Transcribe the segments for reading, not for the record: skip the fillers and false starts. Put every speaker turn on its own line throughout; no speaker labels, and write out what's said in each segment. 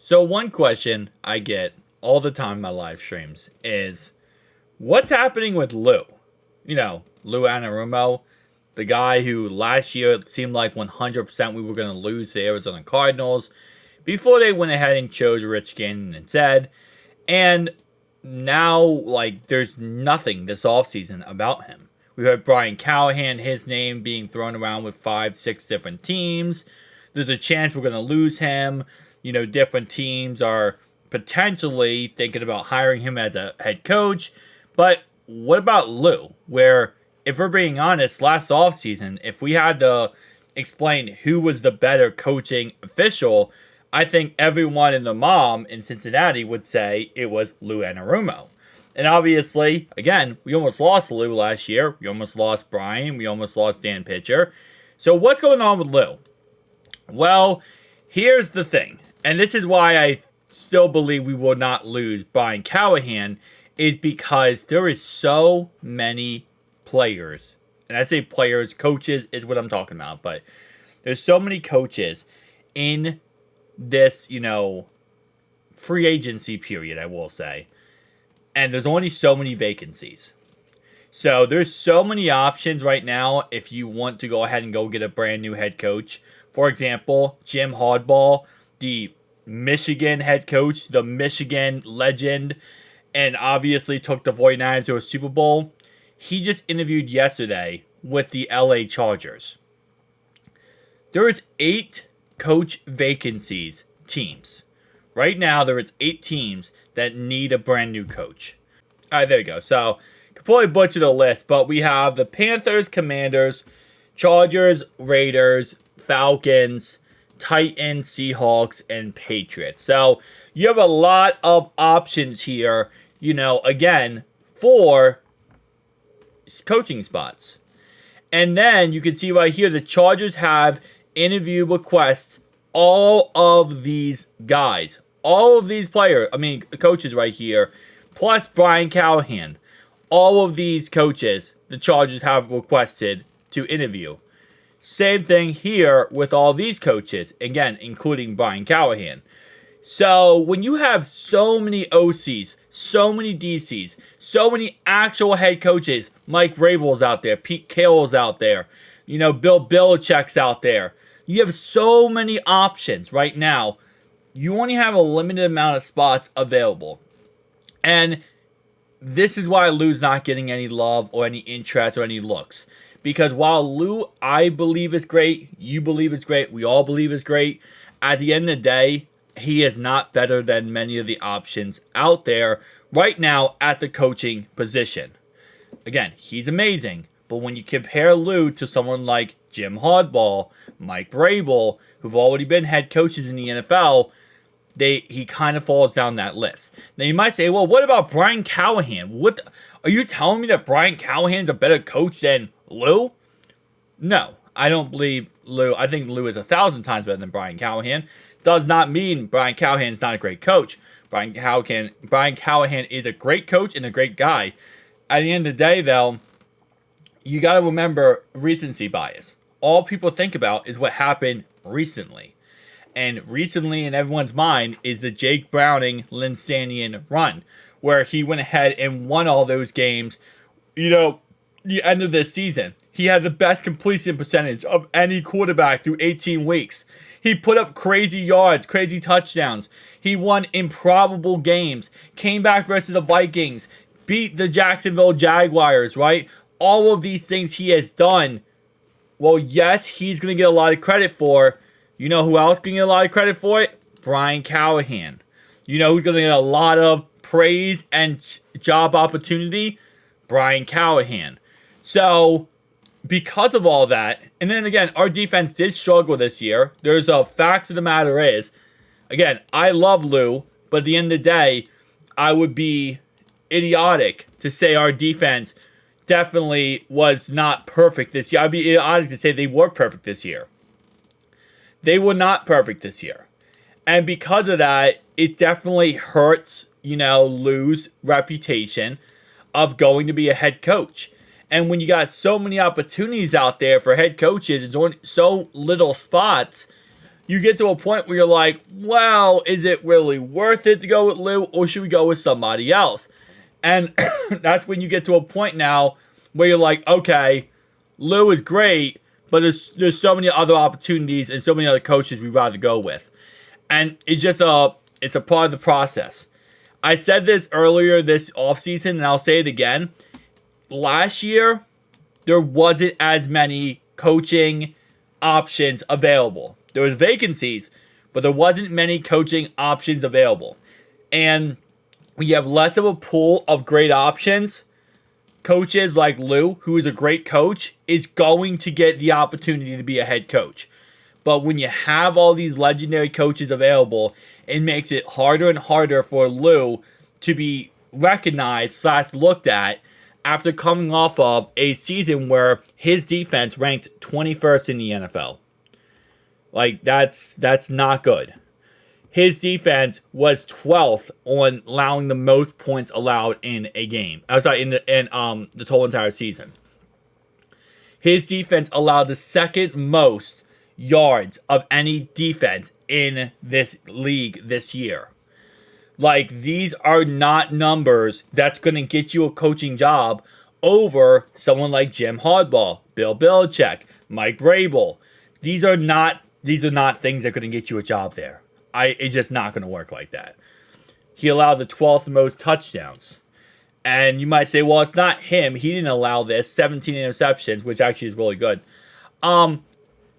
So one question I get all the time in my live streams is, what's happening with Lou? Luo Anarumo, the guy who last year it seemed like 100% we were going to lose to the Arizona Cardinals before they went ahead and chose Rich Gannon instead. And now, there's nothing this offseason about him. We heard Brian Callahan, his name being thrown around with 5, 6 different teams. There's a chance we're going to lose him. Different teams are potentially thinking about hiring him as a head coach. But what about Lou? Where, if we're being honest, last offseason, if we had to explain who was the better coaching official, I think everyone and their mom in Cincinnati would say it was Luo Anarumo. And obviously, again, we almost lost Lou last year. We almost lost Brian. We almost lost Dan Pitcher. So what's going on with Lou? Well, here's the thing. And this is why I still believe we will not lose Brian Callahan, is because there is so many players. And I say players, coaches is what I'm talking about. But there's so many coaches in this, free agency period, I will say. And there's only so many vacancies. So there's so many options right now if you want to go ahead and go get a brand new head coach. For example, Jim Harbaugh, the Michigan head coach, the Michigan legend, and obviously took the 49ers to a Super Bowl. He just interviewed yesterday with the LA Chargers. There is 8 coach vacancies teams. Right now, there is 8 teams that need a brand new coach. All right, there you go. So, completely butchered the list, but we have the Panthers, Commanders, Chargers, Raiders, Falcons, Titans, Seahawks, and Patriots. So, you have a lot of options here, again, for coaching spots. And then you can see right here, the Chargers have interview requests all of these guys. All of these coaches right here, plus Brian Callahan. All of these coaches, the Chargers have requested to interview. Same thing here with all these coaches, again, including Brian Callahan. So, when you have so many OCs, so many DCs, so many actual head coaches, Mike Vrabel's out there, Pete Carroll's out there, Bill Belichick's out there. You have so many options right now. You only have a limited amount of spots available. And this is why Lou's not getting any love or any interest or any looks. Because while Lou, I believe is great, you believe is great, we all believe is great, at the end of the day, he is not better than many of the options out there right now at the coaching position. Again, he's amazing. But when you compare Lou to someone like Jim Harbaugh, Mike Vrabel, who've already been head coaches in the NFL, he kind of falls down that list. Now you might say, well, what about Brian Callahan? Are you telling me that Brian Callahan's a better coach than Lou? No, I don't believe Lou. I think Lou is 1,000 times better than Brian Callahan. Does not mean Brian Callahan's not a great coach. Brian Callahan is a great coach and a great guy. At the end of the day, though, you got to remember recency bias. All people think about is what happened recently. And recently in everyone's mind is the Jake Browning, Linsanian run, where he went ahead and won all those games, the end of this season. He had the best completion percentage of any quarterback through 18 weeks. He put up crazy yards, crazy touchdowns. He won improbable games, came back versus the Vikings, beat the Jacksonville Jaguars, right? All of these things he has done. Well, yes, he's going to get a lot of credit for. You know who else can get a lot of credit for it? Brian Callahan. You know who's going to get a lot of praise and job opportunity? Brian Callahan. So, because of all that, and then again, our defense did struggle this year. There's a fact of the matter is, again, I love Lou, but at the end of the day, I would be idiotic to say our defense definitely was not perfect this year. I'd be idiotic to say they were perfect this year. They were not perfect this year. And because of that, it definitely hurts, Lou's reputation of going to be a head coach. And when you got so many opportunities out there for head coaches and so little spots, you get to a point where you're like, well, is it really worth it to go with Lou, or should we go with somebody else? And that's when you get to a point now where you're like, okay, Lou is great, but there's so many other opportunities and so many other coaches we'd rather go with. And it's just it's a part of the process. I said this earlier this offseason, and I'll say it again. Last year, there wasn't as many coaching options available. There was vacancies, but there wasn't many coaching options available. And when you have less of a pool of great options, coaches like Lou, who is a great coach, is going to get the opportunity to be a head coach. But when you have all these legendary coaches available, it makes it harder and harder for Lou to be recognized / looked at after coming off of a season where his defense ranked 21st in the NFL. Like, that's not good. His defense was 12th on allowing the most points allowed in a game. I'm sorry, in the total entire season. His defense allowed the second most yards of any defense in this league this year. Like, these are not numbers that's going to get you a coaching job over someone like Jim Harbaugh, Bill Belichick, Mike Vrabel. These are not things that are going to get you a job there. It's just not going to work like that. He allowed the 12th most touchdowns. And you might say, well, it's not him. He didn't allow this. 17 interceptions, which actually is really good. And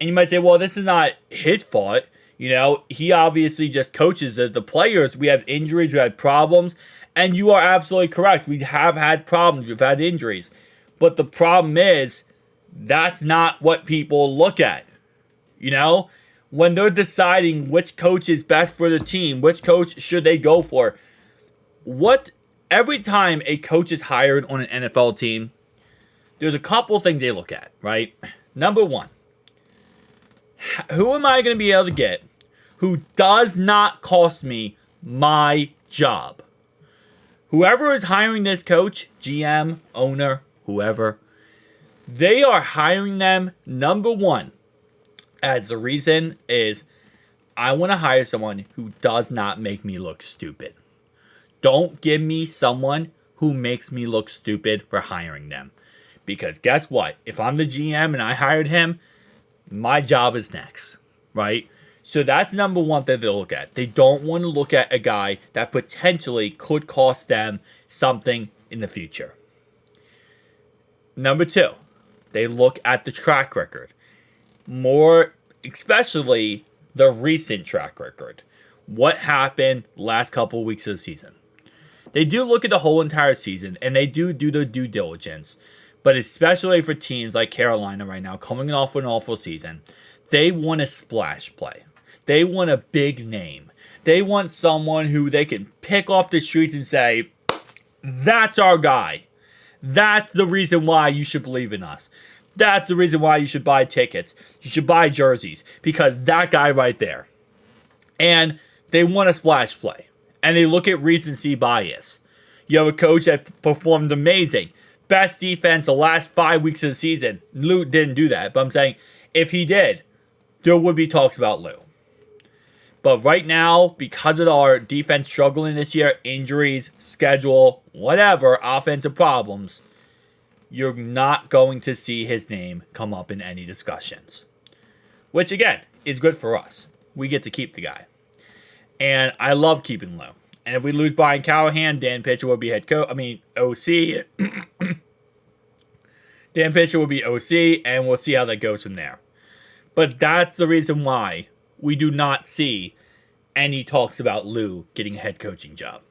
you might say, well, this is not his fault. You know, he obviously just coaches the players. We have injuries, we had problems. And you are absolutely correct. We have had problems. We've had injuries. But the problem is, that's not what people look at. You know? When they're deciding which coach is best for the team, which coach should they go for, every time a coach is hired on an NFL team, there's a couple things they look at, right? Number one, who am I going to be able to get who does not cost me my job? Whoever is hiring this coach, GM, owner, whoever, they are hiring them, number one, as the reason is, I want to hire someone who does not make me look stupid. Don't give me someone who makes me look stupid for hiring them. Because guess what? If I'm the GM and I hired him, my job is next, right? So that's number one that they look at. They don't want to look at a guy that potentially could cost them something in the future. Number two, they look at the track record. More, especially the recent track record. What happened last couple of weeks of the season? They do look at the whole entire season, and they do their due diligence. But especially for teams like Carolina right now, coming off an awful season, they want a splash play. They want a big name. They want someone who they can pick off the streets and say, that's our guy. That's the reason why you should believe in us. That's the reason why you should buy tickets. You should buy jerseys. Because that guy right there. And they want a splash play. And they look at recency bias. You have a coach that performed amazing. Best defense the last 5 weeks of the season. Lou didn't do that. But I'm saying, if he did, there would be talks about Lou. But right now, because of our defense struggling this year, injuries, schedule, whatever, offensive problems, you're not going to see his name come up in any discussions. Which, again, is good for us. We get to keep the guy. And I love keeping Lou. And if we lose Brian Callahan, Dan Pitcher will be OC. Dan Pitcher will be OC, and we'll see how that goes from there. But that's the reason why we do not see any talks about Lou getting a head coaching job.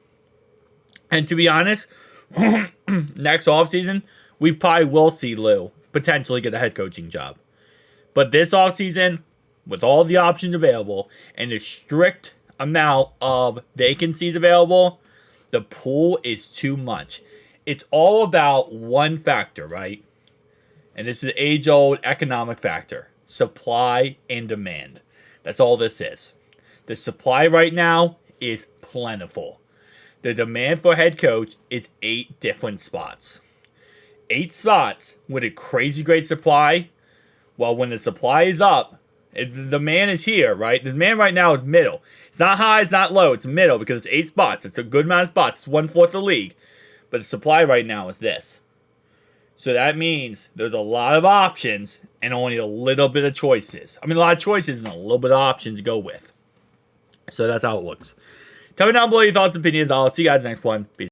And to be honest, next offseason, we probably will see Lou potentially get a head coaching job. But this offseason, with all the options available and the strict amount of vacancies available, the pool is too much. It's all about one factor, right? And it's the age-old economic factor. Supply and demand. That's all this is. The supply right now is plentiful. The demand for head coach is 8 different spots. 8 spots with a crazy great supply. Well, when the supply is up, The demand is here, right? The demand right now is middle. It's not high, it's not low, it's middle because it's 8 spots. It's a good amount of spots. It's 1/4 of the league. But the supply right now is this. So that means there's a lot of options and only a little bit of choices. I mean, a lot of choices and a little bit of options to go with. So that's how it looks. Tell me down below your thoughts and opinions. I'll see you guys next one. Peace.